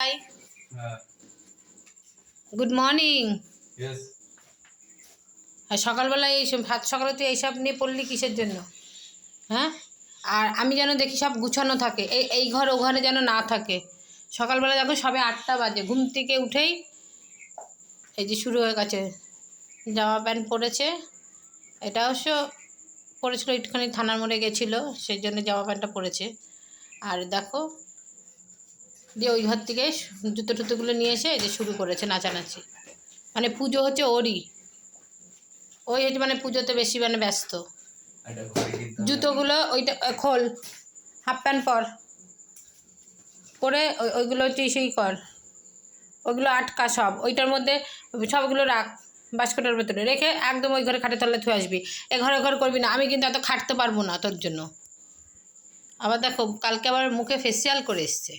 Hi. Good morning. আর সকালবেলা এইসব ভাত সকালে তুই এইসব নিয়ে পড়লি কিসের জন্য? হ্যাঁ, আর আমি যেন দেখি সব গুছানো থাকে, এই ঘর ও ঘরে যেন না থাকে। সকালবেলা দেখো সবে 8টা বাজে, ঘুম থেকে উঠেই এই যে শুরু হয়ে গেছে। জামা প্যান্ট পরেছে, এটা অবশ্য পরেছিল একটুখানি থানার মোড়ে গেছিলো, সেই জন্য জামা প্যান্টটা পরেছে। আর দেখো দিয়ে ওই ঘর থেকে জুতো টুতোগুলো নিয়ে এসে এই যে শুরু করেছে নাচানাচি। মানে পুজো হচ্ছে ওরই, ওই হচ্ছে মানে পুজোতে বেশি মানে ব্যস্ত। জুতোগুলো ওইটা খোল, হাফ প্যান্ট পরে ওইগুলো হচ্ছে সেই কর, ওইগুলো আটকা সব ওইটার মধ্যে, সবগুলো রাখ বাস্কেটের ভেতরে রেখে একদম ওই ঘরে খাটের তলায় থুয়ে আসবি। এ ঘরে করবি না, আমি কিন্তু এত খাটতে পারবো না তোর জন্য। আবার দেখো কালকে আবার মুখে ফেসিয়াল করে এসছে,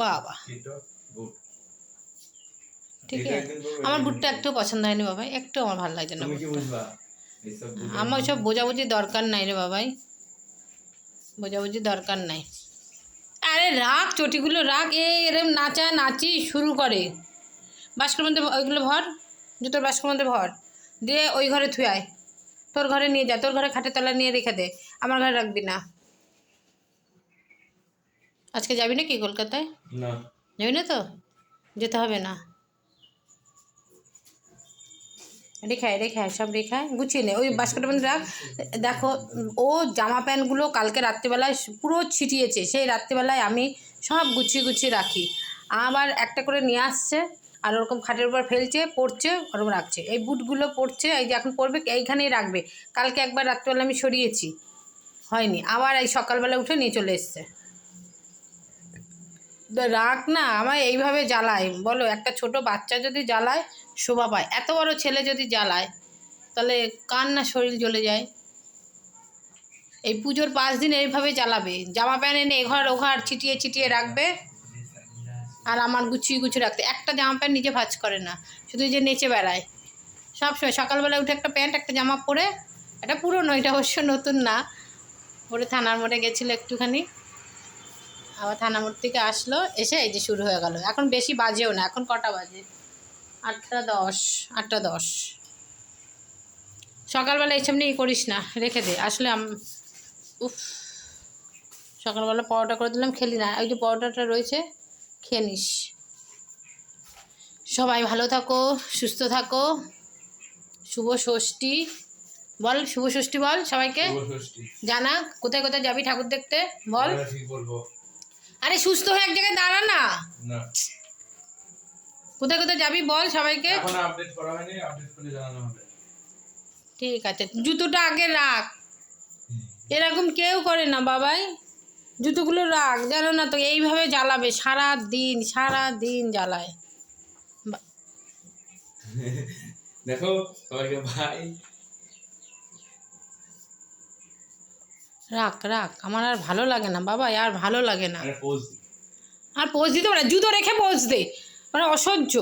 বাবা। ঠিক আছে, আমার বুটটা একটু পছন্দ হয়নি বাবাই, একটু আমার ভালো লাগছে না বুটটা। আমার সব বোঝাবুঝি দরকার নাই রে বাবাই, বোঝাবুঝি দরকার নাই। আরে রাখ চটিগুলো রাখ, এরম নাচি শুরু করে। বাস্কের মধ্যে ওইগুলো ভর, জুতোর বাস্কের মধ্যে ভর, দিয়ে ওই ঘরে থুয়ে আয়। তোর ঘরে নিয়ে যা, তোর ঘরে খাটের তলা নিয়ে রেখে দে, আমার ঘরে রাখবি না। আজকে যাবি না কি কলকাতায়? না, যাবি না তো, যেতে হবে না। রেখায় সব রেখায় গুছিয়ে নে, ওই বাস্কেটের মধ্যে রাখ। দেখো ও জামা প্যান্টগুলো কালকে রাত্রিবেলায় পুরো ছিটিয়েছে, সেই রাত্রিবেলায় আমি সব গুছিয়ে রাখি। আবার একটা করে নিয়ে আসছে, আর ওরকম খাটের উপর ফেলছে, পড়ছে, ওরকম রাখছে। এই বুটগুলো পড়ছে, এই যে এখন পড়বে এইখানেই রাখবে। কালকে একবার রাত্রিবেলা আমি সরিয়েছি, হয়নি, আবার এই সকালবেলা উঠে নিয়ে চলে এসছে। রাখ না, আমায় এইভাবে জ্বালায় বলো, একটা ছোট বাচ্চা যদি জ্বালায় শোভা পায়, এত বড় ছেলে যদি জ্বালায় তাহলে কার না শরীর জ্বলে যায়। এই পুজোর 5 দিন এইভাবে জ্বালাবে, জামা প্যান্ট এনে এঘর ওঘর ছিটিয়ে রাখবে, আর আমার গুছিয়ে রাখতে। একটা জামা প্যান্ট নিজে ভাঁজ করে না, শুধু যে নেচে বেড়ায় সবসময়। সকালবেলা উঠে একটা প্যান্ট একটা জামা পরে, এটা পুরনো, এটা অবশ্য নতুন না, পরে থানার মোড়ে গেছিলো একটুখানি, আবার থানার মোড় থেকে আসলো, এসে এই যে শুরু হয়ে গেল। এখন বেশি বাজেও না, এখন কটা বাজে? 8টা 10। সকালবেলা এইসব নিয়ে করিস না, রেখে দে। আসলে উফ, সকালবেলা পরোটা করে দিলাম, খেলি না, ওই যে পরোটাটা রয়েছে, খেয়ে নিস। সবাই ভালো থাকো, সুস্থ থাকো। শুভ ষষ্ঠী বল, শুভ ষষ্ঠী বল সবাইকে, জানা। কোথায় কোথায় যাবি ঠাকুর দেখতে বল? আরে সুস্থ হয়ে এক জায়গায় দাঁড়া না, কোথায় কোথায় যাবি বল সবাইকে। ঠিক আছে, জুতোটা আগে রাখ, এরকম কেউ করে না বাবাই, জুতোগুলো রাখ। জানো না তো এইভাবে জ্বালাবে সারা দিন জ্বালায়। দেখো সবাইকে ভাই, রাখ, আমার আর ভালো লাগে না বাবা, আর ভালো লাগে না। আর পোজ আর পোজ দিতে পারে, জুতো রেখে পোজ দে, মানে অসহ্য।